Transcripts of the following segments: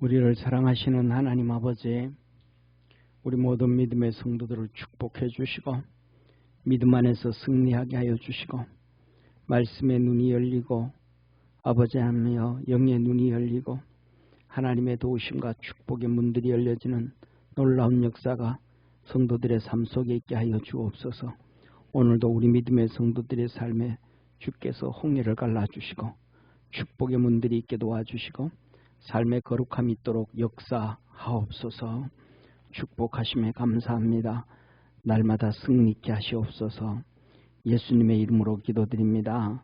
우리를 사랑하시는 하나님 아버지, 우리 모든 믿음의 성도들을 축복해 주시고 믿음 안에서 승리하게 하여 주시고 말씀의 눈이 열리고 아버지 하며 영의 눈이 열리고 하나님의 도우심과 축복의 문들이 열려지는 놀라운 역사가 성도들의 삶 속에 있게 하여 주옵소서. 오늘도 우리 믿음의 성도들의 삶에 주께서 홍해를 갈라주시고 축복의 문들이 있게 도와주시고 삶의 거룩함이 있도록 역사하옵소서. 축복하심에 감사합니다. 날마다 승리 있게 하시옵소서. 예수님의 이름으로 기도드립니다.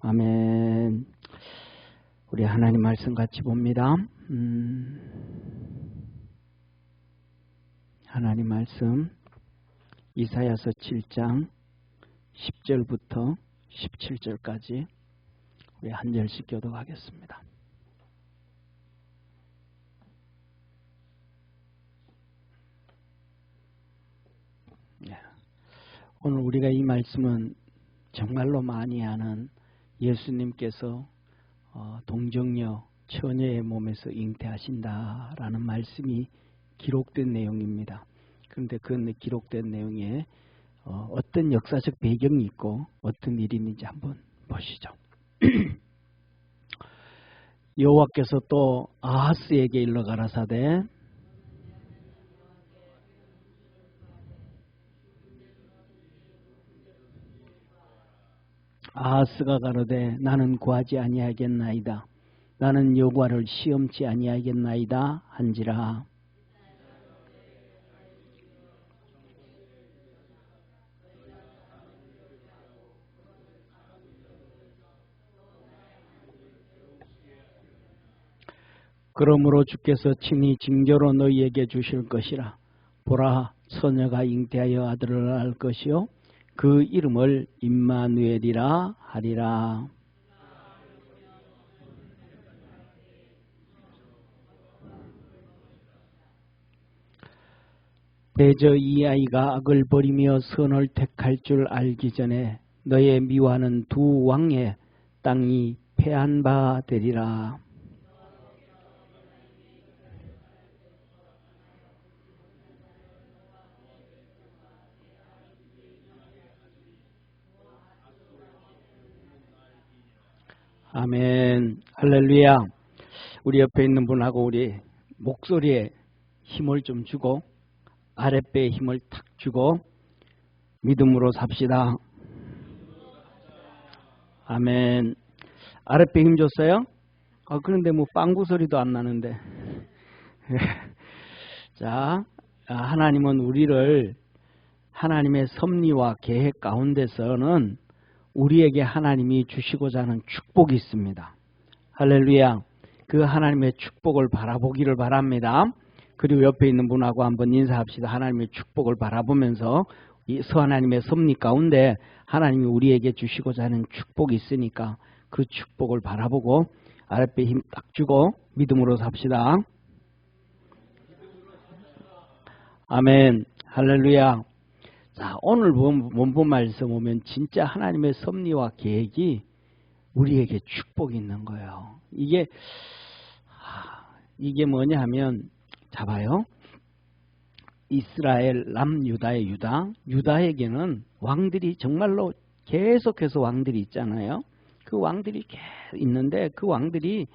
아멘. 우리 하나님 말씀 같이 봅니다. 하나님 말씀 이사야서 7장 10절부터 17절까지 우리 한 절씩 교독하겠습니다. 오늘 우리가 이 말씀은 정말로 많이 아는 예수님께서 동정녀 처녀의 몸에서 잉태하신다라는 말씀이 기록된 내용입니다. 그런데 그 기록된 내용에 어떤 역사적 배경이 있고 어떤 일이 있는지 한번 보시죠. 여호와께서 또 아하스에게 일러 가라사대 아하스가 가로되 나는 구하지 아니하겠나이다. 나는 여호와를 시험치 아니하겠나이다 한지라. 그러므로 주께서 친히 징조로 너희에게 주실 것이라. 보라, 처녀가 잉태하여 아들을 낳을 것이요 그 이름을 임마누엘이라 하리라. 대저 이 아이가 악을 버리며 선을 택할 줄 알기 전에 너의 미워하는 두 왕의 땅이 패한 바 되리라. 아멘. 할렐루야. 우리 옆에 있는 분하고 우리 목소리에 힘을 좀 주고 아랫배에 힘을 탁 주고 믿음으로 삽시다. 아멘. 아랫배 힘 줬어요? 그런데 뭐 빵구 소리도 안 나는데. 자, 하나님은 우리를 하나님의 섭리와 계획 가운데서는 우리에게 하나님이 주시고자 하는 축복이 있습니다. 할렐루야. 그 하나님의 축복을 바라보기를 바랍니다. 그리고 옆에 있는 분하고 한번 인사합시다. 하나님의 축복을 바라보면서 이 하나님의 섭리 가운데 하나님이 우리에게 주시고자 하는 축복이 있으니까 그 축복을 바라보고 아랫배 힘 딱 주고 믿음으로 삽시다. 아멘. 할렐루야. 자, 오늘 원본 말씀 보면 진짜 하나님의 섭리와 계획이 우리에게 축복이 있는 거예요. 이게 뭐냐 하면 자 봐요. 이스라엘 남유다의 유다에게는 왕들이 정말로 계속해서 왕들이 있잖아요. 그 왕들이 계속 있는데 그 왕들이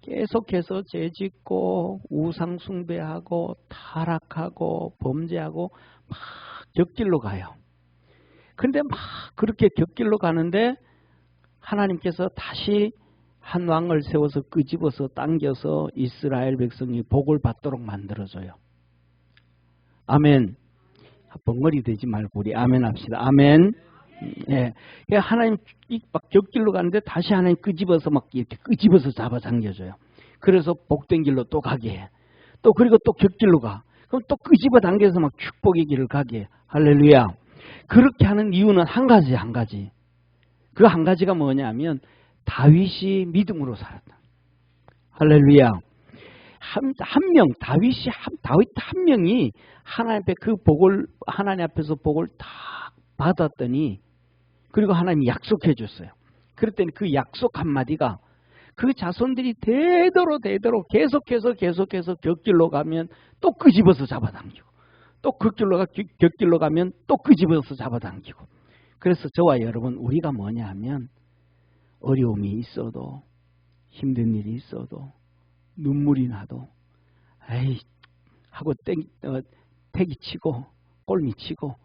계속해서 죄짓고 우상 숭배하고 타락하고 범죄하고 막 격길로 가요. 그런데 막 그렇게 격길로 가는데 하나님께서 다시 한 왕을 세워서 끄집어서 당겨서 이스라엘 백성이 복을 받도록 만들어줘요. 아멘. 벙어리 되지 말고 우리 아멘 합시다. 아멘. 예. 하나님 막 격길로 가는데 다시 하나님 끄집어서 막 이렇게 끄집어서 잡아당겨줘요. 그래서 복된 길로 또 가게 해. 또 그리고 또 격길로 가. 그럼 또 끄집어 당겨서 막 축복의 길을 가게 해. 할렐루야. 그렇게 하는 이유는 한 가지. 그 한 가지가 뭐냐면 다윗이 믿음으로 살았다. 할렐루야. 다윗 한 명이 하나님 앞에 그 복을 하나님 앞에서 복을 다 받았더니 그리고 하나님이 약속해 줬어요. 그랬더니 그 약속 한마디가 그 자손들이 대대로 계속해서 곁길로 가면 또 끄집어서 잡아당기고, 또 곁길로 가면 또 끄집어서 잡아당기고. 그래서 저와 여러분, 우리가 뭐냐 하면 어려움이 있어도, 힘든 일이 있어도, 눈물이 나도 에이 하고 태기치고 꼴미치고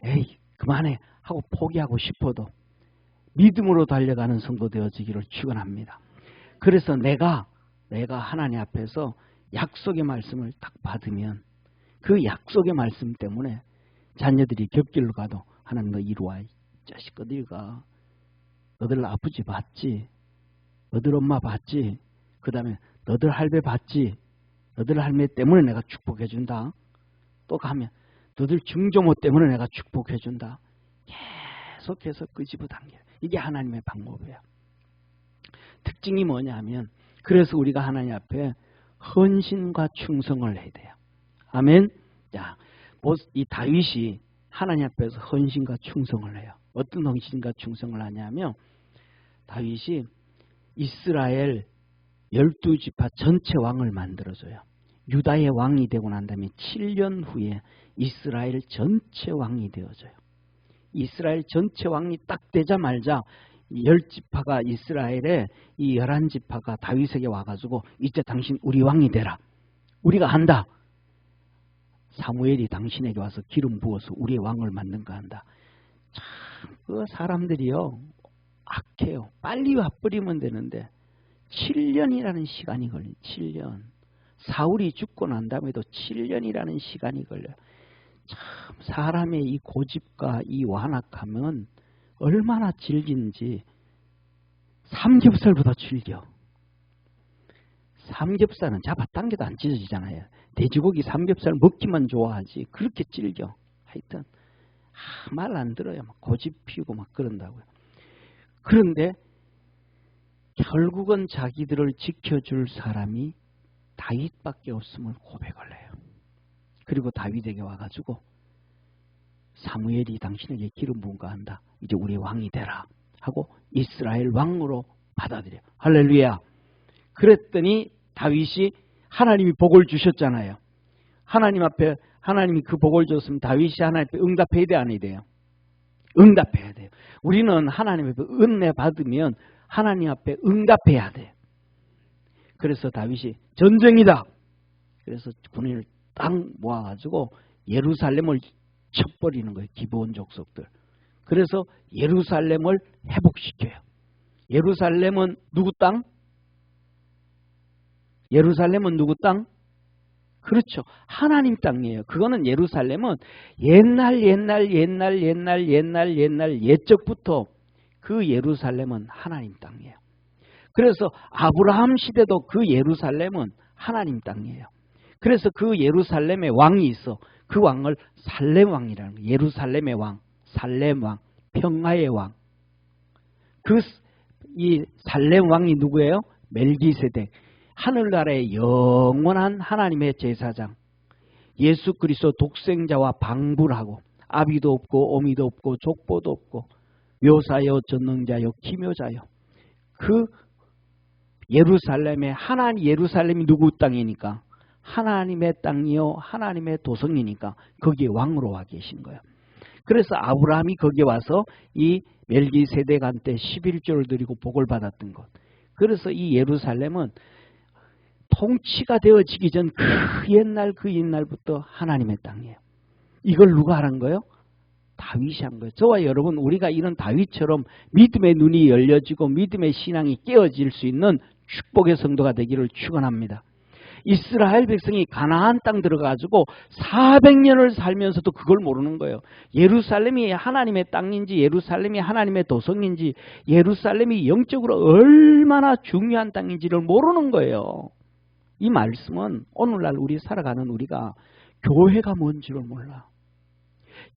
에이 그만해 하고 포기하고 싶어도 믿음으로 달려가는 성도 되어지기를 축원합니다. 그래서 내가 하나님 앞에서 약속의 말씀을 딱 받으면 그 약속의 말씀 때문에 자녀들이 곁길로 가도 하나님 너 이리 와, 이 자식 어딜 가, 너들 아버지 봤지, 너들 엄마 봤지, 그 다음에 너들 할배 봤지, 너들 할매 때문에 내가 축복해 준다. 또 가면 너들 증조모 때문에 내가 축복해 준다. 계속해서 끄집어 당겨요. 이게 하나님의 방법이에요. 특징이 뭐냐면, 그래서 우리가 하나님 앞에 헌신과 충성을 해야 돼요. 아멘. 자, 이 다윗이 하나님 앞에서 헌신과 충성을 해요. 어떤 헌신과 충성을 하냐면, 다윗이 이스라엘 12지파 전체 왕을 만들어줘요. 유다의 왕이 되고 난 다음에 7년 후에 이스라엘 전체 왕이 되어져요. 이스라엘 전체 왕이 딱 되자마자 10지파가 이스라엘의 이 11지파가 다윗에게 와가지고 이제 당신 우리 왕이 되라. 우리가 한다. 사무엘이 당신에게 와서 기름 부어서 우리의 왕을 만든가 한다. 참, 그 사람들이요 악해요. 빨리 와버리면 되는데 7년이라는 시간이 걸려요. 7년. 사울이 죽고 난 다음에도 7년이라는 시간이 걸려요. 참 사람의 이 고집과 이 완악함은 얼마나 질긴지 삼겹살보다 질겨. 삼겹살은 잡아당겨도 안 찢어지잖아요. 돼지고기 삼겹살 먹기만 좋아하지 그렇게 질겨. 하여튼 말 안 들어요. 막 고집 피우고 막 그런다고요. 그런데 결국은 자기들을 지켜줄 사람이 다윗밖에 없음을 고백을 해요. 그리고 다윗에게 와가지고 사무엘이 당신에게 기름 부은가 한다. 이제 우리 왕이 되라 하고 이스라엘 왕으로 받아들여. 할렐루야. 그랬더니 다윗이 하나님이 복을 주셨잖아요. 하나님 앞에 하나님이 그 복을 줬으면 다윗이 하나님 앞에 응답해야 돼, 안 해야 돼요? 응답해야 돼요. 우리는 하나님 앞에 은혜 받으면 하나님 앞에 응답해야 돼요. 그래서 다윗이 전쟁이다. 그래서 군인을 딱 모아가지고 예루살렘을 쳐버리는 거예요. 기브온 족속들. 그래서 예루살렘을 회복시켜요. 예루살렘은 누구 땅? 예루살렘은 누구 땅? 그렇죠. 하나님 땅이에요. 그거는 예루살렘은 옛날 옛적부터 그 예루살렘은 하나님 땅이에요. 그래서 아브라함 시대도 그 예루살렘은 하나님 땅이에요. 그래서 그 예루살렘에 왕이 있어. 그 왕을 살렘 왕이라는 거예요. 예루살렘의 왕, 살렘 왕, 평화의 왕. 이 살렘 왕이 누구예요? 멜기세덱. 하늘나라의 영원한 하나님의 제사장. 예수 그리스도 독생자와 방불하고 아비도 없고 어미도 없고 족보도 없고 묘사여 전능자여 기묘자여. 그 예루살렘의 예루살렘이 누구 땅이니까? 하나님의 땅이요 하나님의 도성이니까 거기에 왕으로 와 계신 거예요. 그래서 아브라함이 거기에 와서 이 멜기세덱한테 11조를 드리고 복을 받았던 것. 그래서 이 예루살렘은 통치가 되어지기 전 그 옛날부터 하나님의 땅이에요. 이걸 누가 하는 거예요? 다윗이 한 거예요. 저와 여러분, 우리가 이런 다윗처럼 믿음의 눈이 열려지고 믿음의 신앙이 깨어질 수 있는 축복의 성도가 되기를 축원합니다. 이스라엘 백성이 가나안 땅 들어가지고 400년을 살면서도 그걸 모르는 거예요. 예루살렘이 하나님의 땅인지 예루살렘이 하나님의 도성인지 예루살렘이 영적으로 얼마나 중요한 땅인지를 모르는 거예요. 이 말씀은 오늘날 우리 살아가는 우리가 교회가 뭔지를 몰라.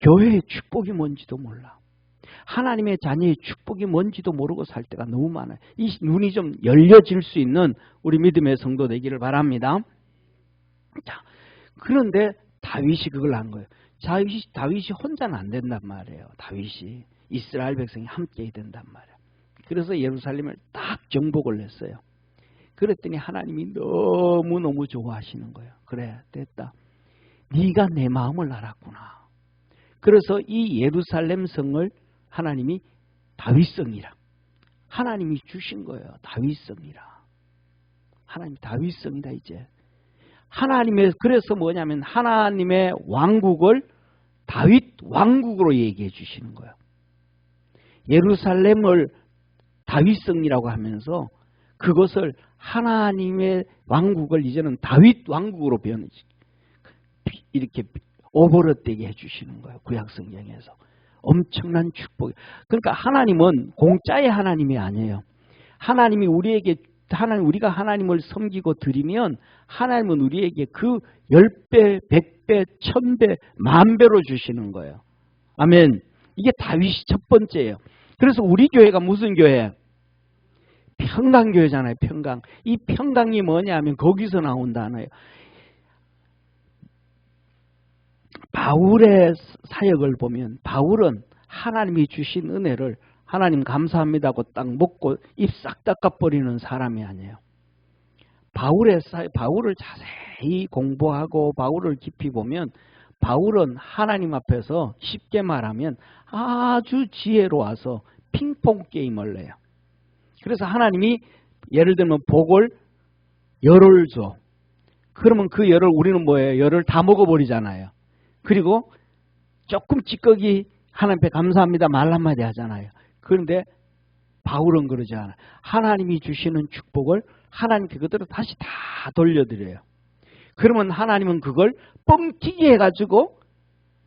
교회의 축복이 뭔지도 몰라. 하나님의 자녀의 축복이 뭔지도 모르고 살 때가 너무 많아요. 이 눈이 좀 열려질 수 있는 우리 믿음의 성도 되기를 바랍니다. 자, 그런데 다윗이 그걸 한 거예요. 다윗이 혼자는 안 된단 말이에요. 다윗이 이스라엘 백성이 함께 해야 된단 말이에요. 그래서 예루살렘을 딱 정복을 했어요. 그랬더니 하나님이 너무너무 좋아하시는 거예요. 그래, 됐다. 네가 내 마음을 알았구나. 그래서 이 예루살렘 성을 하나님이 다윗성이라. 하나님이 주신 거예요. 다윗성이라. 하나님 다윗성이다 이제. 하나님의, 그래서 뭐냐면 하나님의 왕국을 다윗 왕국으로 얘기해 주시는 거예요. 예루살렘을 다윗성이라고 하면서 그것을 하나님의 왕국을 이제는 다윗 왕국으로 이렇게 오버릇되게 해주시는 거예요. 구약성경에서. 엄청난 축복. 그러니까 하나님은 공짜의 하나님이 아니에요. 하나님이 우리에게, 우리가 하나님을 섬기고 드리면 하나님은 우리에게 그 10배, 100배, 1000배, 만배로 주시는 거예요. 아멘. 이게 다윗이 첫 번째예요. 그래서 우리 교회가 무슨 교회? 평강교회잖아요. 평강. 이 평강이 뭐냐면 거기서 나온 단어예요. 바울의 사역을 보면 바울은 하나님이 주신 은혜를 하나님 감사합니다고 딱 먹고 입 싹 닦아버리는 사람이 아니에요. 바울을 자세히 공부하고 바울을 깊이 보면 바울은 하나님 앞에서 쉽게 말하면 아주 지혜로워서 핑퐁 게임을 내요. 그래서 하나님이 예를 들면 복을 열을 줘. 그러면 그 열을 우리는 뭐예요? 열을 다 먹어버리잖아요. 그리고 조금 찌꺼기 하나님 앞에 감사합니다 말 한마디 하잖아요. 그런데 바울은 그러지 않아요. 하나님이 주시는 축복을 하나님께 그대로 다시 다 돌려드려요. 그러면 하나님은 그걸 뻥튀기 해가지고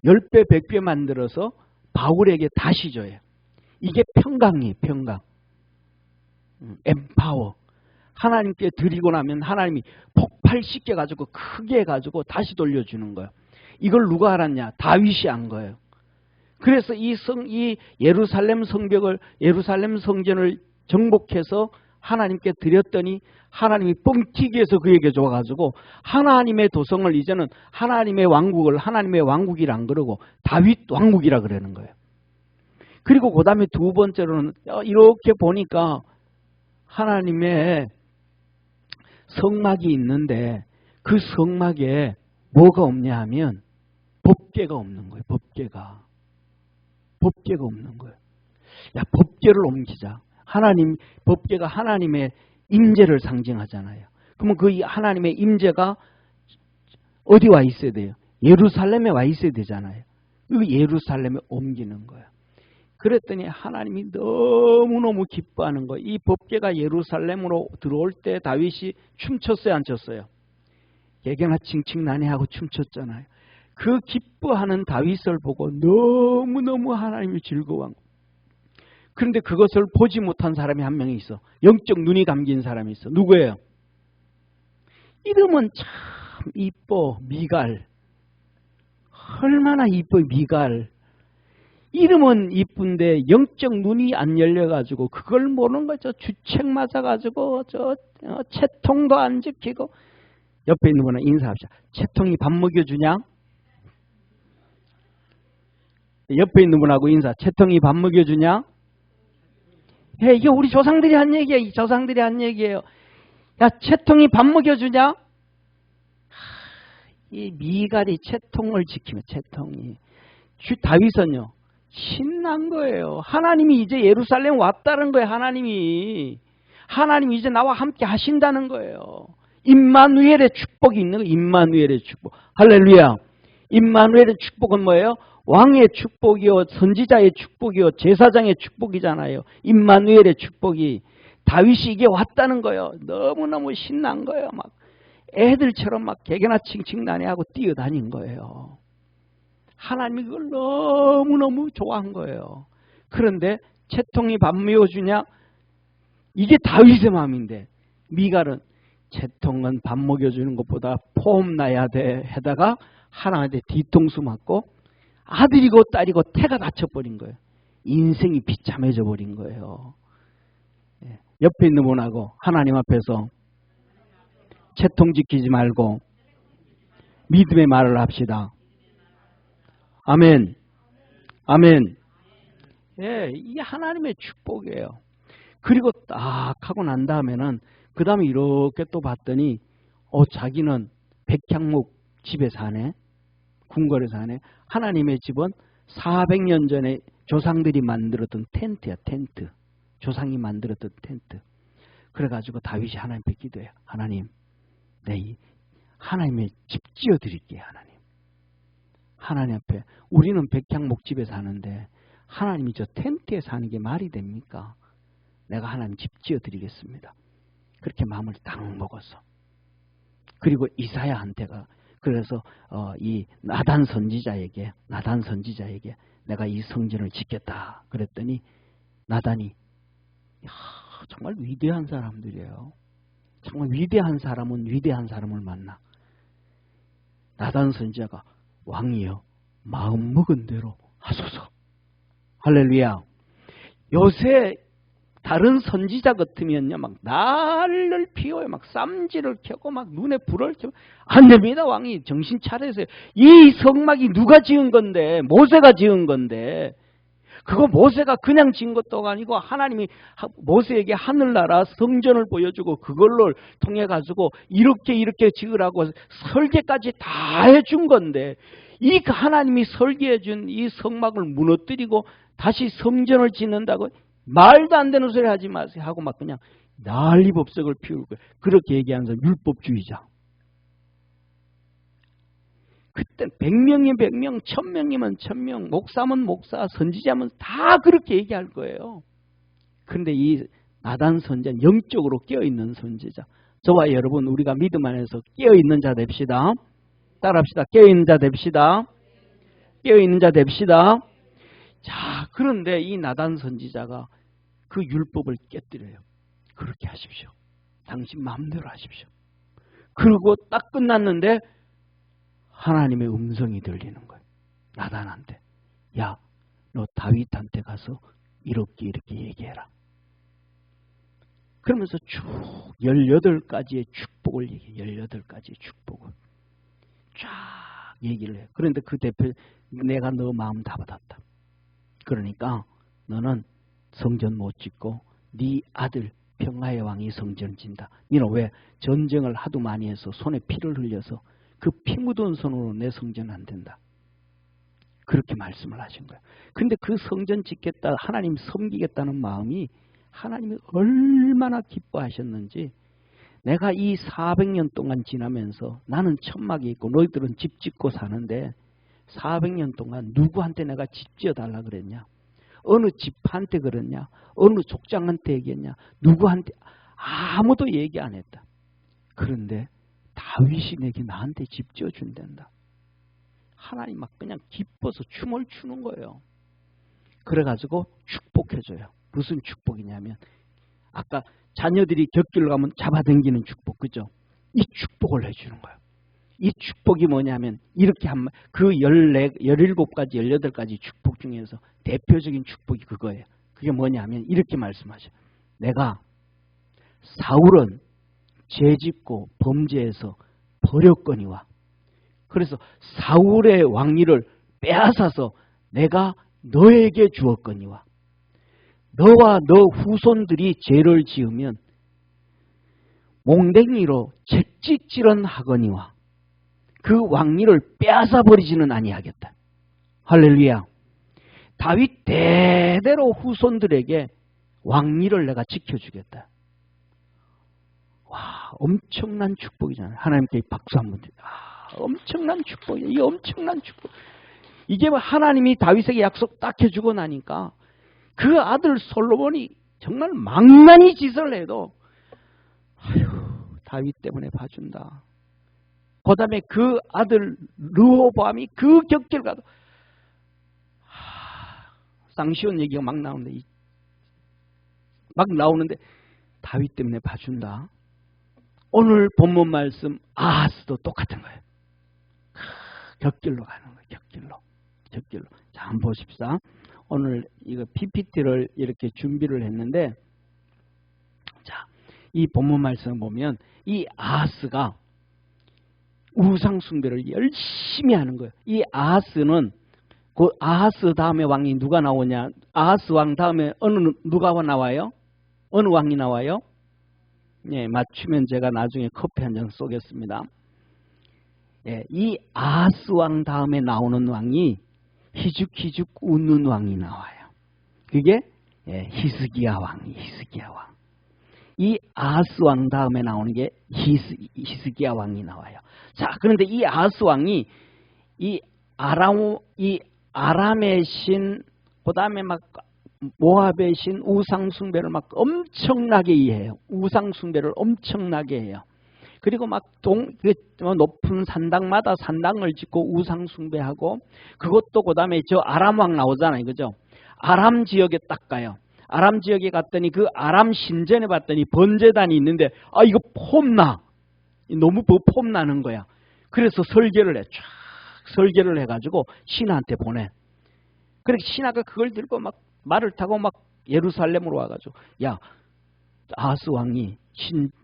10배, 100배 만들어서 바울에게 다시 줘요. 이게 평강이에요. 평강. 엠파워. 하나님께 드리고 나면 하나님이 폭발시켜가지고 크게 해가지고 다시 돌려주는 거예요. 이걸 누가 알았냐? 다윗이 안 거예요. 그래서 이 예루살렘 성벽을, 예루살렘 성전을 정복해서 하나님께 드렸더니 하나님이 뻥튀기해서 그에게 줘가지고 하나님의 도성을 이제는 하나님의 왕국을 하나님의 왕국이라 안 그러고 다윗 왕국이라 그러는 거예요. 그리고 그 다음에 두 번째로는 이렇게 보니까 하나님의 성막이 있는데 그 성막에 뭐가 없냐 하면 법궤가 없는 거예요. 법궤가 없는 거예요. 야, 법궤를 옮기자. 법궤가 하나님의 임재를 상징하잖아요. 그러면 그 하나님의 임재가 어디 와 있어야 돼요? 예루살렘에 와 있어야 되잖아요. 그 예루살렘에 옮기는 거예요. 그랬더니 하나님이 너무너무 기뻐하는 거예요. 이 법궤가 예루살렘으로 들어올 때 다윗이 춤췄어요, 안 췄어요? 개개나 칭칭난해하고 춤췄잖아요. 그 기뻐하는 다윗을 보고 너무너무 하나님이 즐거워한 거예요. 그런데 그것을 보지 못한 사람이 한 명이 있어. 영적 눈이 감긴 사람이 있어. 누구예요? 이름은 참 이뻐. 미갈. 얼마나 이뻐. 미갈. 이름은 이쁜데 영적 눈이 안 열려가지고 그걸 모르는 거죠. 주책 맞아가지고 채통도 안 지키고. 옆에 있는 분은 인사합시다. 채통이 밥 먹여주냐? 옆에 있는 분하고 인사. 채통이 밥 먹여주냐? 예, 이게 우리 조상들이 한 얘기예요. 조상들이 한 얘기예요. 야, 채통이 밥 먹여주냐? 이 미갈이 채통을 지키면 채통이. 다윗은요. 신난 거예요. 하나님이 이제 예루살렘 왔다는 거예요. 하나님이 이제 나와 함께 하신다는 거예요. 임마누엘의 축복이 있는 거예요. 임마누엘의 축복. 할렐루야. 임마누엘의 축복은 뭐예요? 왕의 축복이요, 선지자의 축복이요, 제사장의 축복이잖아요. 임마누엘의 축복이. 다윗이 이게 왔다는 거예요. 너무너무 신난 거예요. 막 애들처럼 막 개개나 칭칭난해하고 뛰어다닌 거예요. 하나님이 그걸 너무너무 좋아한 거예요. 그런데 채통이 밥 먹여주냐? 이게 다윗의 마음인데 미갈은 채통은 밥 먹여주는 것보다 포험 나야 돼 해다가 하나님한테 뒤통수 맞고 아들이고 딸이고 태가 다쳐버린 거예요. 인생이 비참해져 버린 거예요. 옆에 있는 분하고 하나님 앞에서 채통 지키지 말고 믿음의 말을 합시다. 아멘. 아멘. 예, 이게 하나님의 축복이에요. 그리고 딱 하고 난 다음에는 그 다음에 이렇게 또 봤더니 자기는 백향목 집에 사네. 궁궐에 사네. 하나님의 집은 400년 전에 조상들이 만들었던 텐트야. 텐트. 조상이 만들었던 텐트. 그래가지고 다윗이 하나님께 기도해요. 하나님, 내 하나님의 집 지어드릴게요. 하나님 앞에. 우리는 백향목 집에 사는데 하나님이 저 텐트에 사는 게 말이 됩니까? 내가 하나님 집 지어드리겠습니다. 그렇게 마음을 딱 먹었어. 그리고 이사야한테가 그래서 이 나단 선지자에게 내가 이 성전을 짓겠다 그랬더니 나단이 정말 위대한 사람들이에요. 정말 위대한 사람은 위대한 사람을 만나. 나단 선지자가 왕이여 마음 먹은 대로 하소서. 할렐루야. 요새 다른 선지자 같으면요, 막 날을 피워요. 막 쌈지를 켜고 막 눈에 불을 켜고. 안 됩니다. 왕이 정신 차려세요. 이 성막이 누가 지은 건데, 모세가 지은 건데, 그거 모세가 그냥 지은 것도 아니고 하나님이 모세에게 하늘나라 성전을 보여주고 그걸로 통해 가지고 이렇게 지으라고 설계까지 다 해준 건데, 이 하나님이 설계해 준 이 성막을 무너뜨리고 다시 성전을 짓는다고 말도 안 되는 소리 하지 마세요 하고 막 그냥 난리법석을 피우고 그렇게 얘기하는 사람 율법주의자. 그때 100명이면 100명, 1000명이면 1000명, 목사면 목사, 선지자면 다 그렇게 얘기할 거예요. 그런데 이 나단 선지자는 영적으로 깨어있는 선지자. 저와 여러분 우리가 믿음 안에서 깨어있는 자 됩시다. 따라합시다. 깨어있는 자 됩시다. 깨어있는 자 됩시다. 자, 그런데 이 나단 선지자가 그 율법을 깨뜨려요. 그렇게 하십시오. 당신 마음대로 하십시오. 그리고 딱 끝났는데 하나님의 음성이 들리는 거예요. 나단한테. 야, 너 다윗한테 가서 이렇게 얘기해라. 그러면서 쭉 18가지의 축복을 얘기해. 18가지의 축복을. 쫙 얘기를 해요. 그런데 그 대표 내가 너 마음 다 받았다. 그러니까 너는 성전 못 짓고 네 아들 평화의 왕이 성전을 짓는다. 너는 왜 전쟁을 하도 많이 해서 손에 피를 흘려서 그 피 묻은 손으로 내 성전 안 된다. 그렇게 말씀을 하신 거예요. 근데 그 성전 짓겠다, 하나님 섬기겠다는 마음이 하나님이 얼마나 기뻐하셨는지 내가 이 400년 동안 지나면서 나는 천막에 있고 너희들은 집 짓고 사는데 400년 동안 누구한테 내가 집 지어달라 그랬냐? 어느 집한테 그랬냐? 어느 족장한테 얘기했냐? 누구한테? 아무도 얘기 안 했다. 그런데 다윗이 나한테 집 지어준단다. 하나님 막 그냥 기뻐서 춤을 추는 거예요. 그래가지고 축복해줘요. 무슨 축복이냐면 아까 자녀들이 곁길로 가면 잡아당기는 축복, 그죠? 이 축복을 해주는 거예요. 이 축복이 뭐냐면 이렇게 그 17가지, 18가지 축복 중에서 대표적인 축복이 그거예요. 그게 뭐냐면 이렇게 말씀하셔요. 내가 사울은 죄짓고 범죄해서 버렸거니와 그래서 사울의 왕위를 빼앗아서 내가 너에게 주었거니와 너와 너 후손들이 죄를 지으면 몽댕이로 채찍질언하거니와 그 왕위를 빼앗아 버리지는 아니하겠다. 할렐루야. 다윗 대대로 후손들에게 왕위를 내가 지켜주겠다. 와, 엄청난 축복이잖아요. 하나님께 박수 한번 드려요. 엄청난 축복이에요. 이 엄청난 축복. 이게 하나님이 다윗에게 약속 딱 해주고 나니까 그 아들 솔로몬이 정말 망나니 짓을 해도 다윗 때문에 봐준다. 그 다음에 그 아들 르호보암이 그 격길 가도 쌍시온 얘기가 막 나오는데 다윗 때문에 봐준다. 오늘 본문 말씀 아하스도 똑같은 거예요. 격길로 가는 거예요. 격길로. 자, 한번 보십시다. 오늘 이거 PPT를 이렇게 준비를 했는데, 자, 이 본문 말씀을 보면 이 아하스가 우상 숭배를 열심히 하는 거예요. 이 아하스는 그 아하스 다음에 왕이 누가 나오냐? 아하스 왕 다음에 누가 나와요? 어느 왕이 나와요? 예, 맞추면 제가 나중에 커피 한 잔 쏘겠습니다. 예, 이 아하스 왕 다음에 나오는 왕이 희죽희죽 웃는 왕이 나와요. 그게 히스기야 왕이 히스기야 왕. 이 아하스 왕 다음에 나오는 게 히스기야 왕이 나와요. 자, 그런데 이 아하스 왕이 이 아람의 신, 그다음에 막 모압의 신 우상 숭배를 막 엄청나게 이해해요. 우상 숭배를 엄청나게 해요. 그리고 막 높은 산당마다 산당을 짓고 우상 숭배하고, 그것도 그다음에 저 아람 왕 나오잖아요, 그죠? 아람 지역에 딱 가요. 아람 지역에 갔더니 그 아람 신전에 봤더니 번제단이 있는데, 아, 이거 폼나, 너무 폼나는 거야. 그래서 설계를 해. 쫙 설계를 해가지고 신하한테 보내. 그렇게 신하가 그걸 들고 막 말을 타고 막 예루살렘으로 와가지고, 야, 아하스 왕이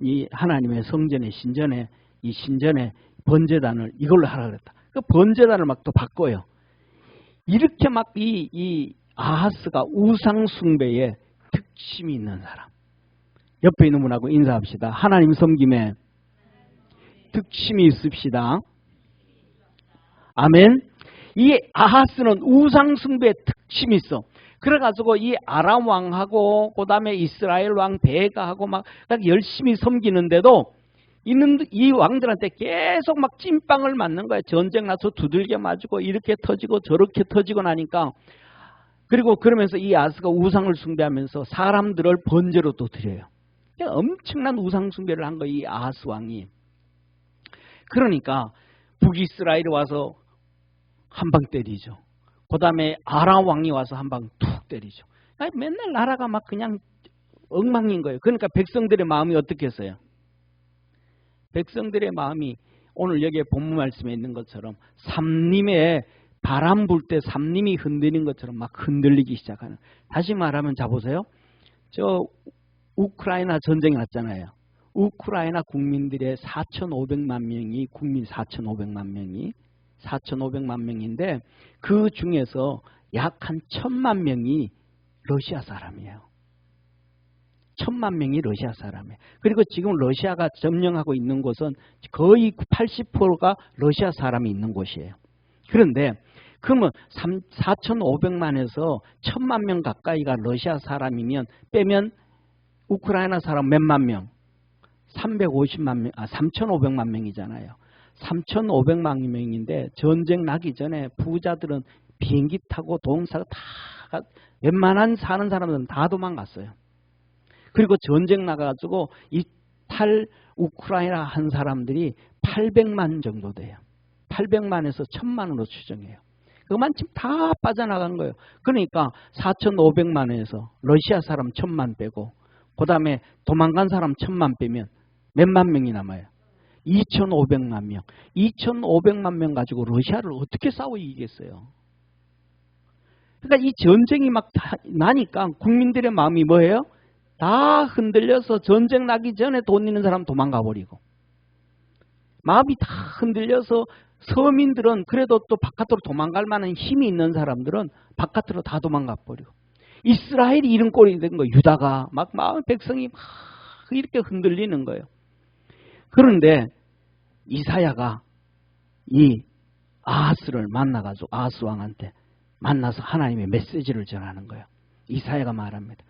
이 하나님의 성전의 신전에, 이 신전에 번제단을 이걸로 하라 그랬다. 그 번제단을 막 또 바꿔요. 이렇게 막 이 아하스가 우상 숭배에 특심이 있는 사람. 옆에 있는 분하고 인사합시다. 하나님 섬김에 특심이 있읍시다. 아멘. 이 아하스는 우상 숭배에 특심이 있어. 그래가지고 이 아람 왕하고 그다음에 이스라엘 왕 베가하고 막 열심히 섬기는데도 이 왕들한테 계속 막 찐빵을 맞는 거야. 전쟁 나서 두들겨 맞고 이렇게 터지고 저렇게 터지고 나니까. 그리고 그러면서 이 아하스가 우상을 숭배하면서 사람들을 번제로 또 드려요. 엄청난 우상 숭배를 한 거야, 이 아하스 왕이. 그러니까 북이스라엘이 와서 한 방 때리죠. 그 다음에 아람 왕이 와서 한 방 툭 때리죠. 맨날 나라가 막 그냥 엉망인 거예요. 그러니까 백성들의 마음이 어떻게 했어요? 백성들의 마음이 오늘 여기에 본문 말씀에 있는 것처럼 삼림에 바람 불 때 삼림이 흔들리는 것처럼 막 흔들리기 시작하는. 다시 말하면 자 보세요. 저 우크라이나 전쟁이 났잖아요. 우크라이나 국민들의 4,500만 명이 국민 4,500만 명인데 그 중에서 약 한 1,000만 명이 러시아 사람이에요. 1,000만 명이 러시아 사람이에요. 그리고 지금 러시아가 점령하고 있는 곳은 거의 80%가 러시아 사람이 있는 곳이에요. 그런데 그러면 4,500만에서 1,000만 명 가까이가 러시아 사람이면 빼면 우크라이나 사람 몇만 명? 3,500만 명이잖아요. 3,500만 명인데 전쟁 나기 전에 부자들은 비행기 타고 동사가 다 웬만한 사는 사람들은 다 도망갔어요. 그리고 전쟁 나가지고 이 우크라이나 한 사람들이 800만 정도 돼요. 800만에서 1,000만으로 추정해요. 그만큼 다 빠져나간 거예요. 그러니까 4,500만에서 러시아 사람 1,000만 빼고 그 다음에 도망간 사람 1,000만 빼면 몇만 명이 남아요? 2,500만 명. 2,500만 명 가지고 러시아를 어떻게 싸워 이기겠어요? 그러니까 이 전쟁이 막 나니까 국민들의 마음이 뭐예요? 다 흔들려서 전쟁 나기 전에 돈 있는 사람 도망가 버리고, 마음이 다 흔들려서 서민들은 그래도 또 바깥으로 도망갈 만한 힘이 있는 사람들은 바깥으로 다 도망가 버리고, 이스라엘이 이런 꼴이 된 거예요. 유다가 막 마음 백성이 막 이렇게 흔들리는 거예요. 그런데 이사야가 이 아하스를 만나가지고 아하스 왕한테 만나서 하나님의 메시지를 전하는 거예요. 이사야가 말합니다.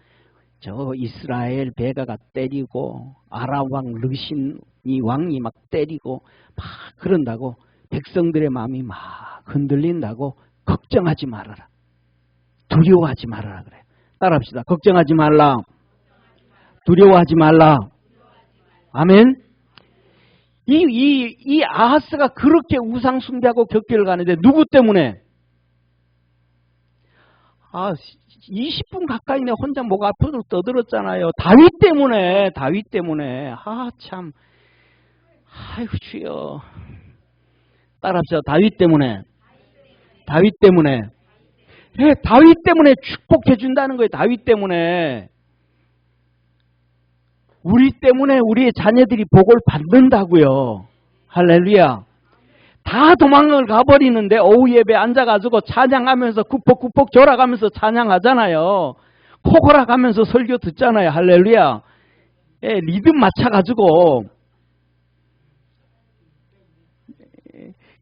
저 이스라엘 베가가 때리고 아람 왕 르신이 왕이 막 때리고 막 그런다고 백성들의 마음이 막 흔들린다고 걱정하지 말아라. 두려워하지 말아라 그래요. 따라합시다. 걱정하지 말라. 두려워하지 말라. 아멘. 이 아하스가 그렇게 우상 숭배하고 격결을 가는데 누구 때문에? 20분 가까이 내 혼자 목 앞으로 떠들었잖아요. 다윗 때문에. 참. 아이고 주여. 따라합시다. 다윗 때문에. 네, 다윗 때문에 축복해 준다는 거예요. 다윗 때문에. 우리 때문에 우리의 자녀들이 복을 받는다고요. 할렐루야. 다 도망을 가버리는데 오후 예배 앉아가지고 찬양하면서 구퍽구퍽 졸아가면서 찬양하잖아요. 코골아가면서 설교 듣잖아요. 할렐루야. 예, 리듬 맞춰가지고.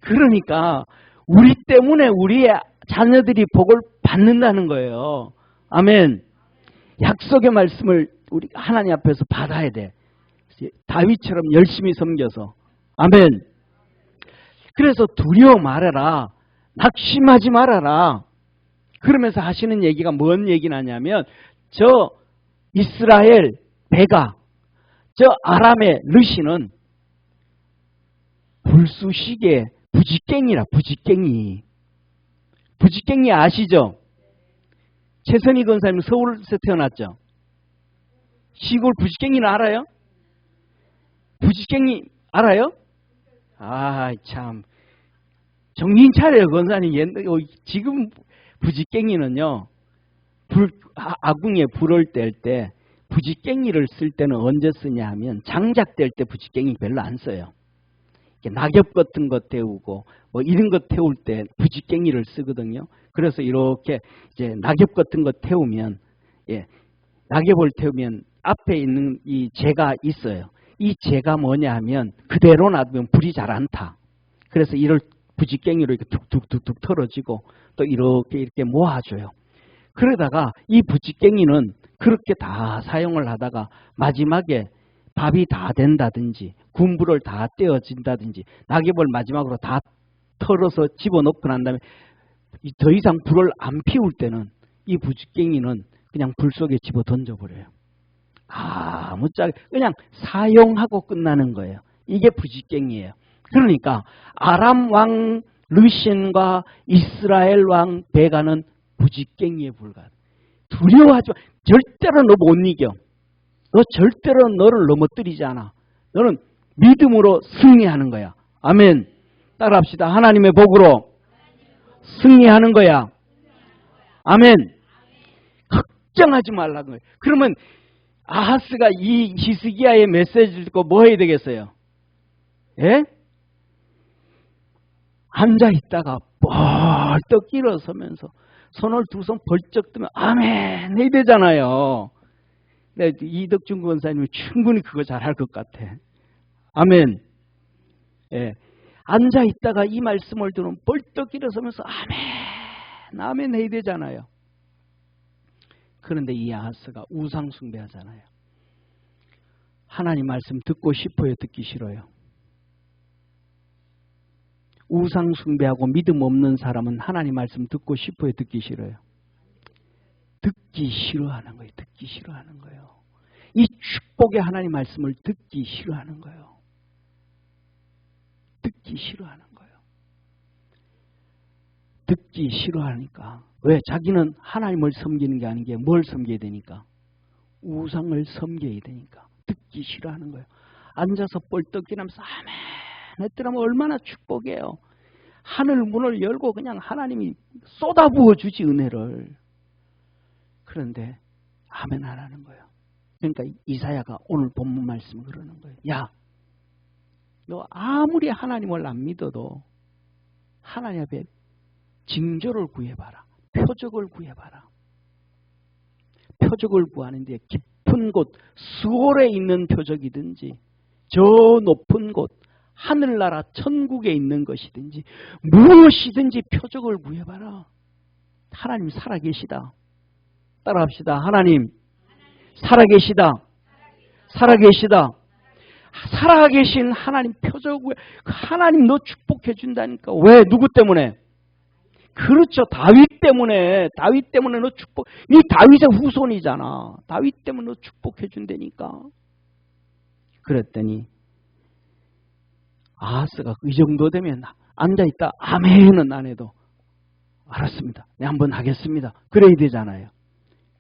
그러니까 우리 때문에 우리의 자녀들이 복을 받는다는 거예요. 아멘. 약속의 말씀을 우리 하나님 앞에서 받아야 돼. 다윗처럼 열심히 섬겨서. 아멘. 그래서 두려워 말아라. 낙심하지 말아라. 그러면서 하시는 얘기가 뭔 얘기 나냐면 저 이스라엘 배가 저 아람의 르시는 불쑤시개 부지깽이라. 부지깽이. 부지깽이 아시죠? 최선희 권사님 서울에서 태어났죠? 시골 부지깽이는 알아요? 부지깽이 알아요? 아, 참. 정신 차려요, 권사님. 지금 부지깽이는요, 아궁이에 불을 뗄 때, 부지깽이를 쓸 때는 언제 쓰냐 하면, 장작될 때 부지깽이 별로 안 써요. 낙엽 같은 거 태우고, 뭐 이런 거 태울 때 부지깽이를 쓰거든요. 그래서 이렇게 이제 낙엽 같은 거 태우면, 예, 낙엽을 태우면 앞에 있는 이 재가 있어요. 이 재가 뭐냐 하면 그대로 놔두면 불이 잘 안 타. 그래서 이를 부지깽이로 이렇게 툭툭툭툭 털어지고 또 이렇게 모아줘요. 그러다가 이 부지깽이는 그렇게 다 사용을 하다가 마지막에 밥이 다 된다든지 군불을 다 떼어진다든지 낙엽을 마지막으로 다 털어서 집어넣고 난 다음에 더 이상 불을 안 피울 때는 이 부지깽이는 그냥 불 속에 집어 던져버려요. 아무짝에 그냥 사용하고 끝나는 거예요. 이게 부지깽이에요. 그러니까 아람 왕 르신과 이스라엘 왕 베가는 부지깽이에 불과하다. 두려워하지 마. 절대로 너 못 이겨. 너 절대로 너를 넘어뜨리지 않아. 너는 믿음으로 승리하는 거야. 아멘. 따라합시다. 하나님의 복으로 승리하는 거야. 아멘. 걱정하지 말라는 거예요. 그러면 아하스가 이 히스기야의 메시지를 듣고 뭐 해야 되겠어요? 예? 앉아 있다가 벌떡 일어서면서 손을 두 손 벌쩍 뜨면 아멘 해야 되잖아요. 근데 이덕준 권사님이 충분히 그거 잘할 것 같아. 아멘. 예. 앉아 있다가 이 말씀을 들으면 벌떡 일어서면서 아멘, 아멘 해야 되잖아요. 그런데 이 아하스가 우상 숭배하잖아요. 하나님 말씀 듣고 싶어요, 듣기 싫어요? 우상 숭배하고 믿음 없는 사람은 하나님 말씀 듣고 싶어요, 듣기 싫어요? 듣기 싫어하는 거예요. 듣기 싫어하는 거예요. 이 축복의 하나님 말씀을 듣기 싫어하는 거예요. 듣기 싫어하는 거예요. 듣기 싫어하니까. 왜? 자기는 하나님을 섬기는 게 아닌 게 뭘 섬겨야 되니까? 우상을 섬겨야 되니까. 듣기 싫어하는 거예요. 앉아서 뻘떡 일하면서 아멘 했더라면 얼마나 축복이에요. 하늘 문을 열고 그냥 하나님이 쏟아부어 주지 은혜를. 그런데 아멘 안 하는 거예요. 그러니까 이사야가 오늘 본문 말씀 그러는 거예요. 야, 너 아무리 하나님을 안 믿어도 하나님 앞에 징조를 구해봐라. 표적을 구해봐라. 표적을 구하는데 깊은 곳, 수월에 있는 표적이든지 저 높은 곳, 하늘나라 천국에 있는 것이든지 무엇이든지 표적을 구해봐라. 하나님 살아계시다. 따라합시다. 하나님 살아계시다. 살아계시다. 살아계신 하나님 표적 구해. 하나님 너 축복해 준다니까. 왜? 누구 때문에? 그렇죠. 다윗 때문에. 다윗 때문에 너 축복. 네 다윗의 후손이잖아. 다윗 때문에 너 축복해 준다니까. 그랬더니 아하스가 이 정도 되면 앉아있다 아멘은 안 해도 알았습니다. 네, 한번 하겠습니다. 그래야 되잖아요.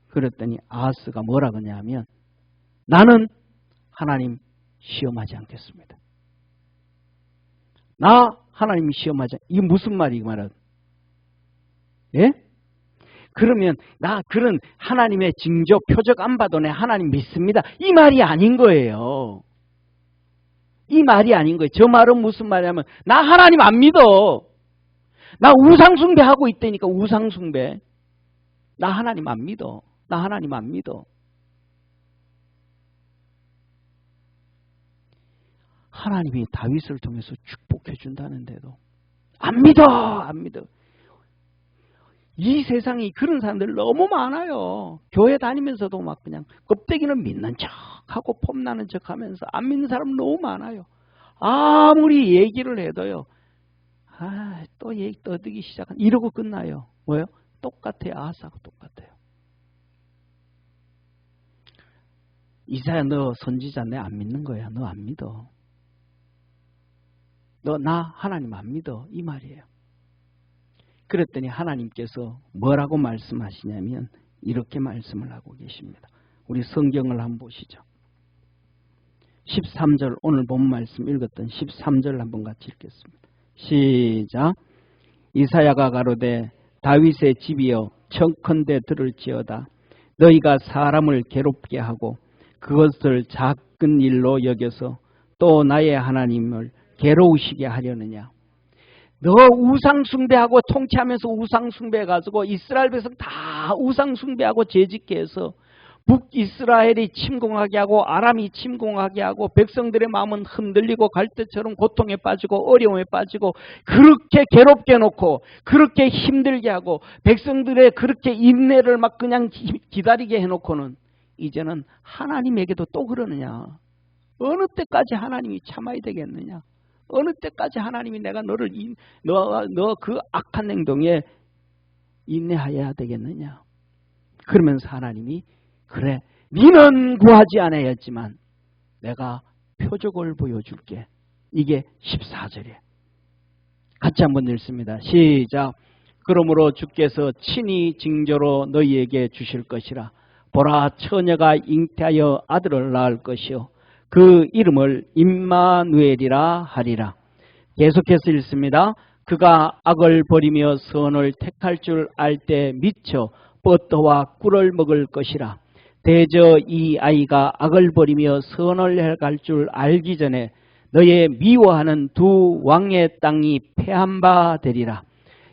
그랬더니 아하스가 뭐라 그러냐면 나는 하나님 시험하지 않겠습니다. 나 하나님 시험하지. 이게 무슨 말이 말은? 예? 그러면 나 그런 하나님의 징조 표적 안 봐도 내 하나님 믿습니다. 이 말이 아닌 거예요. 이 말이 아닌 거예요. 저 말은 무슨 말이냐면 나 하나님 안 믿어. 나 우상숭배하고 있다니까. 우상숭배. 나 하나님 안 믿어. 나 하나님 안 믿어. 하나님이 다윗을 통해서 축복해 준다는데도 안 믿어, 안 믿어. 이 세상이 그런 사람들 너무 많아요. 교회 다니면서도 막 그냥 껍데기는 믿는 척하고 폼나는 척하면서 안 믿는 사람 너무 많아요. 아무리 얘기를 해도요. 또 얘기 떠들기 시작한 이러고 끝나요. 뭐요? 똑같아요. 아하스하고 똑같아요. 이사야, 너 선지자 내 안 믿는 거야. 너 안 믿어. 너 나 하나님 안 믿어. 이 말이에요. 그랬더니 하나님께서 뭐라고 말씀하시냐면 이렇게 말씀을 하고 계십니다. 우리 성경을 한번 보시죠. 13절, 오늘 본 말씀 읽었던 13절 한번 같이 읽겠습니다. 시작. 이사야가 가로되 다윗의 집이여 청컨대 들을지어다. 너희가 사람을 괴롭게 하고 그것을 작은 일로 여겨서 또 나의 하나님을 괴로우시게 하려느냐. 너 우상숭배하고 통치하면서 우상숭배해가지고 이스라엘 백성 다 우상숭배하고 죄짓게 해서 북이스라엘이 침공하게 하고 아람이 침공하게 하고 백성들의 마음은 흔들리고 갈대처럼 고통에 빠지고 어려움에 빠지고 그렇게 괴롭게 해놓고 그렇게 힘들게 하고 백성들의 그렇게 인내를 막 그냥 기다리게 해놓고는 이제는 하나님에게도 또 그러느냐. 어느 때까지 하나님이 참아야 되겠느냐. 어느 때까지 하나님이 내가 너를 너 그 악한 행동에 인내하여야 되겠느냐. 그러면서 하나님이 그래 니는 구하지 않아야 했지만 내가 표적을 보여줄게. 이게 14절이에요. 같이 한번 읽습니다. 시작. 그러므로 주께서 친히 징조로 너희에게 주실 것이라. 보라 처녀가 잉태하여 아들을 낳을 것이요 그 이름을 임마누엘이라 하리라. 계속해서 읽습니다. 그가 악을 버리며 선을 택할 줄 알 때 미쳐 버터와 꿀을 먹을 것이라. 대저 이 아이가 악을 버리며 선을 해갈 줄 알기 전에 너의 미워하는 두 왕의 땅이 패한 바 되리라.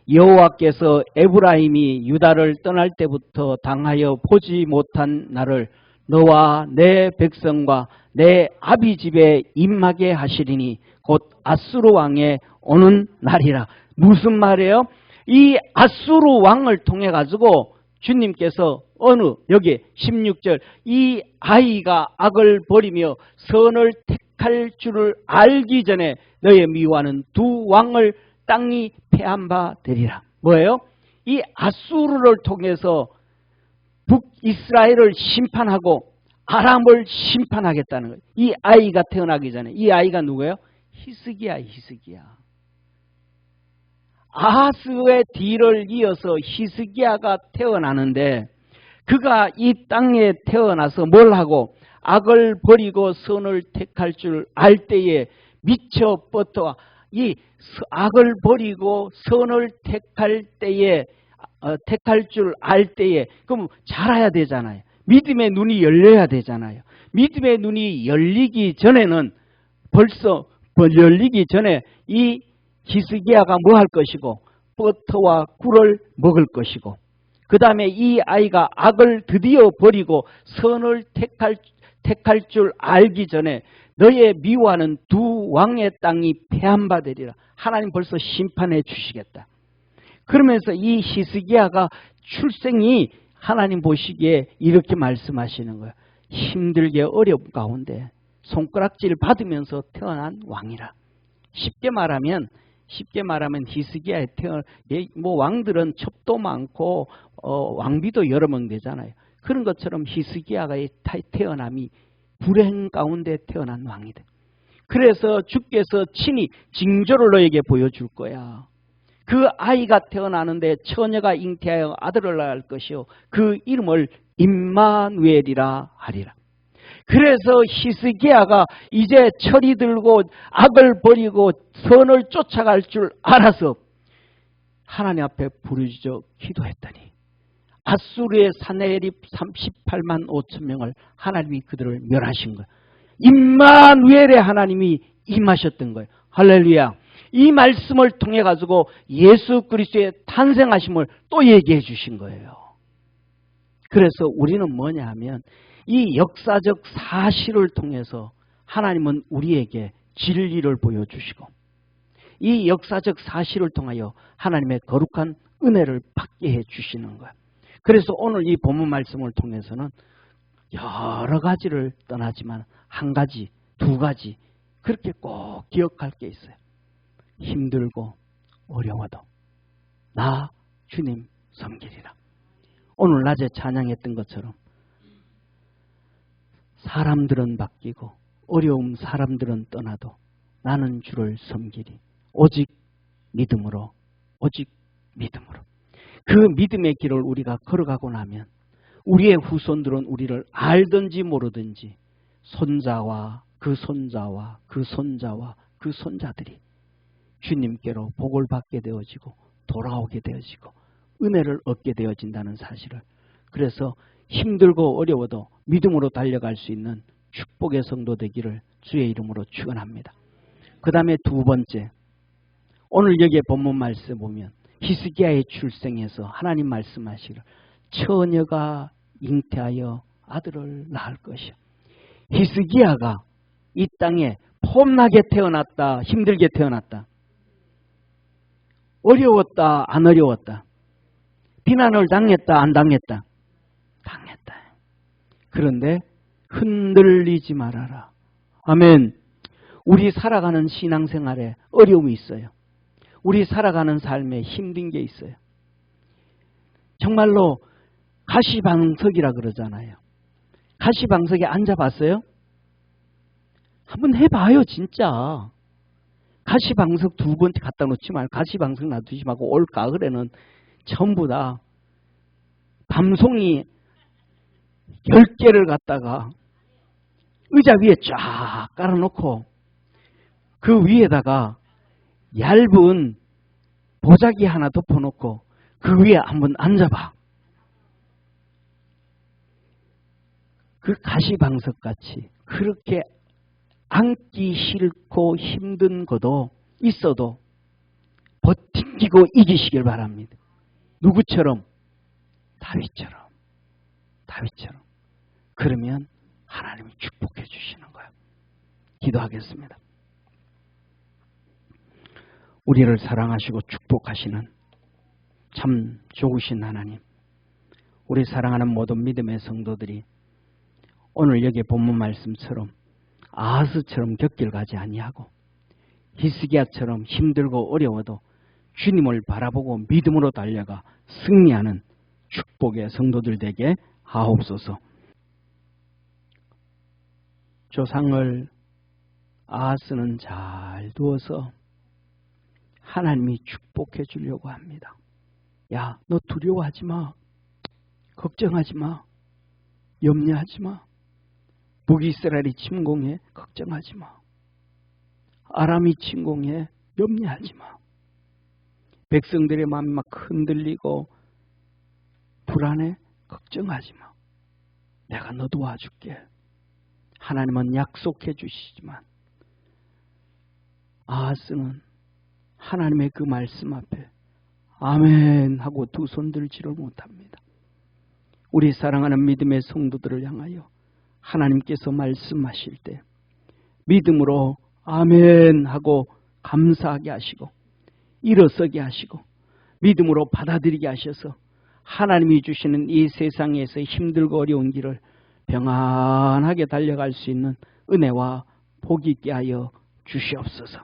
여호와께서 에브라임이 유다를 떠날 때부터 당하여 보지 못한 날을 너와 내 백성과 내 아비 집에 임하게 하시리니 곧 아수르 왕의 오는 날이라. 무슨 말이에요? 이 아수르 왕을 통해 가지고 주님께서 여기 16절 이 아이가 악을 버리며 선을 택할 줄을 알기 전에 너의 미워하는 두 왕을 땅이 패한 바 되리라. 뭐예요? 이 아수르를 통해서 북이스라엘을 심판하고 아람을 심판하겠다는 거예요. 이 아이가 태어나기 전에. 이 아이가 누구예요? 히스기야. 아하스의 뒤를 이어서 히스기야가 태어나는데 그가 이 땅에 태어나서 뭘 하고 악을 버리고 선을 택할 줄 알 때에 미쳐 뻗어 이 악을 버리고 선을 택할 때에 택할 줄 알 때에 그럼 자라야 되잖아요. 믿음의 눈이 열려야 되잖아요. 믿음의 눈이 열리기 전에는 벌써 열리기 전에 이 히스기야가 뭐 할 것이고 버터와 꿀을 먹을 것이고 그 다음에 이 아이가 악을 드디어 버리고 선을 택할 줄 알기 전에 너의 미워하는 두 왕의 땅이 패한 바 되리라. 하나님 벌써 심판해 주시겠다. 그러면서 이 히스기야가 출생이 하나님 보시기에 이렇게 말씀하시는 거예요. 힘들게 어려움 가운데 손가락질 받으면서 태어난 왕이라. 쉽게 말하면 히스기야에 뭐 왕들은 첩도 많고 왕비도 여러 명 되잖아요. 그런 것처럼 히스기야의 태어남이 불행 가운데 태어난 왕이다. 그래서 주께서 친히 징조를 너에게 보여줄 거야. 그 아이가 태어나는데 처녀가 잉태하여 아들을 낳을 것이요 그 이름을 임마누엘이라 하리라. 그래서 히스기야가 이제 철이 들고 악을 버리고 선을 쫓아갈 줄 알아서 하나님 앞에 부르짖어 기도했더니 아수르의 사내립 38만 5천 명을 하나님이 그들을 멸하신 거예요. 임마누엘의 하나님이 임하셨던 거예요. 할렐루야. 이 말씀을 통해 가지고 예수 그리스도의 탄생하심을 또 얘기해 주신 거예요. 그래서 우리는 뭐냐 하면 이 역사적 사실을 통해서 하나님은 우리에게 진리를 보여주시고 이 역사적 사실을 통하여 하나님의 거룩한 은혜를 받게 해주시는 거예요. 그래서 오늘 이 본문 말씀을 통해서는 여러 가지를 떠나지만 한 가지, 두 가지 그렇게 꼭 기억할 게 있어요. 힘들고 어려워도 나 주님 섬기리라. 오늘 낮에 찬양했던 것처럼 사람들은 바뀌고 어려움 사람들은 떠나도 나는 주를 섬기리. 오직 믿음으로, 오직 믿음으로. 그 믿음의 길을 우리가 걸어가고 나면 우리의 후손들은 우리를 알든지 모르든지 손자와 그 손자와 그 손자와 그 손자들이 주님께로 복을 받게 되어지고 돌아오게 되어지고 은혜를 얻게 되어진다는 사실을, 그래서 힘들고 어려워도 믿음으로 달려갈 수 있는 축복의 성도 되기를 주의 이름으로 축원합니다. 그 다음에 두 번째, 오늘 여기에 본문 말씀 보면 히스기야의 출생에서 하나님 말씀하시기를 처녀가 잉태하여 아들을 낳을 것이요. 히스기야가 이 땅에 폼나게 태어났다, 힘들게 태어났다, 어려웠다, 안 어려웠다, 비난을 당했다, 안 당했다? 당했다. 그런데 흔들리지 말아라. 아멘. 우리 살아가는 신앙생활에 어려움이 있어요. 우리 살아가는 삶에 힘든 게 있어요. 정말로 가시방석이라 그러잖아요. 가시방석에 앉아봤어요? 한번 해봐요, 진짜. 가시방석 두 번째 갖다 놓지 말고, 가시방석 놔두지 말고 올 가을에는 전부 다 밤송이 10개를 갖다가 의자 위에 쫙 깔아놓고 그 위에다가 얇은 보자기 하나 덮어놓고 그 위에 한번 앉아봐. 그 가시방석같이 그렇게 앉기 싫고 힘든 것도 있어도 버티고 이기시길 바랍니다. 누구처럼? 다윗처럼. 다윗처럼. 그러면 하나님이 축복해 주시는 거예요. 기도하겠습니다. 우리를 사랑하시고 축복하시는 참 좋으신 하나님, 우리 사랑하는 모든 믿음의 성도들이 오늘 여기 본문 말씀처럼 아하스처럼 곁길 가지 아니하고 히스기야처럼 힘들고 어려워도 주님을 바라보고 믿음으로 달려가 승리하는 축복의 성도들 되게 하옵소서. 조상을 아하스는 잘 두어서 하나님이 축복해 주려고 합니다. 야, 너 두려워하지 마. 걱정하지 마. 염려하지 마. 북이스라엘이 침공해. 걱정하지 마. 아람이 침공해. 염려하지 마. 백성들의 마음이 막 흔들리고 불안해. 걱정하지 마. 내가 너 도와줄게. 하나님은 약속해 주시지만 아하스는 하나님의 그 말씀 앞에 아멘 하고 두 손 들지를 못합니다. 우리 사랑하는 믿음의 성도들을 향하여 하나님께서 말씀하실 때 믿음으로 아멘 하고 감사하게 하시고 일어서게 하시고 믿음으로 받아들이게 하셔서 하나님이 주시는 이 세상에서 힘들고 어려운 길을 평안하게 달려갈 수 있는 은혜와 복이 있게 하여 주시옵소서.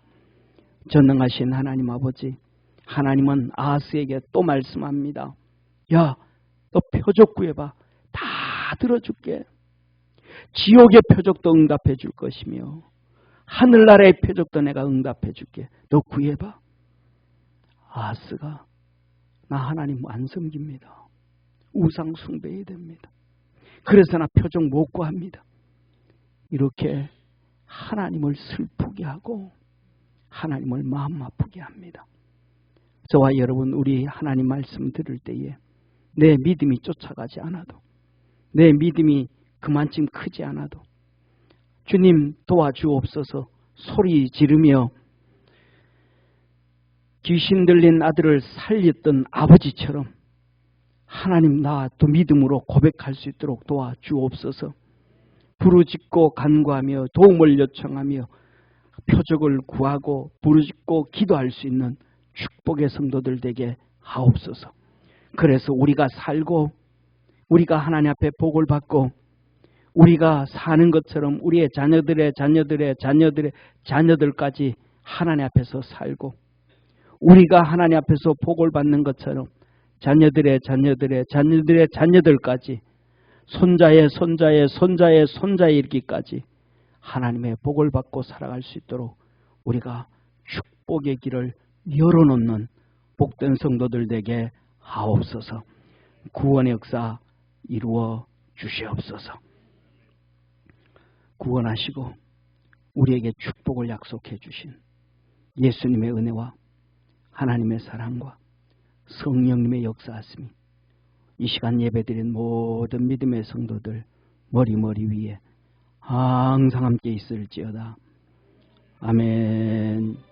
전능하신 하나님 아버지, 하나님은 아하스에게 또 말씀합니다. 야, 너 표적 구해봐. 다 들어줄게. 지옥의 표적도 응답해 줄 것이며 하늘나라의 표적도 내가 응답해 줄게. 너 구해봐. 아하스가 나 하나님 안 섬깁니다. 우상 숭배해야 됩니다. 그래서 나 표적 못 구합니다. 이렇게 하나님을 슬프게 하고 하나님을 마음 아프게 합니다. 저와 여러분, 우리 하나님 말씀 들을 때에 내 믿음이 쫓아가지 않아도, 내 믿음이 그만큼 크지 않아도 주님 도와주옵소서 소리 지르며 귀신 들린 아들을 살렸던 아버지처럼 하나님 나 또 믿음으로 고백할 수 있도록 도와주옵소서. 부르짖고 간구하며 도움을 요청하며 표적을 구하고 부르짖고 기도할 수 있는 축복의 성도들 되게 하옵소서. 그래서 우리가 살고 우리가 하나님 앞에 복을 받고 우리가 사는 것처럼 우리의 자녀들의 자녀들까지 하나님 앞에서 살고 우리가 하나님 앞에서 복을 받는 것처럼 자녀들의 자녀들까지 손자의 손자에 이르기까지 하나님의 복을 받고 살아갈 수 있도록 우리가 축복의 길을 열어놓는 복된 성도들 되게 하옵소서. 구원의 역사 이루어 주시옵소서. 구원하시고 우리에게 축복을 약속해 주신 예수님의 은혜와 하나님의 사랑과 성령님의 역사하심이 이 시간 예배드린 모든 믿음의 성도들 머리 위에 항상 함께 있을지어다. 아멘.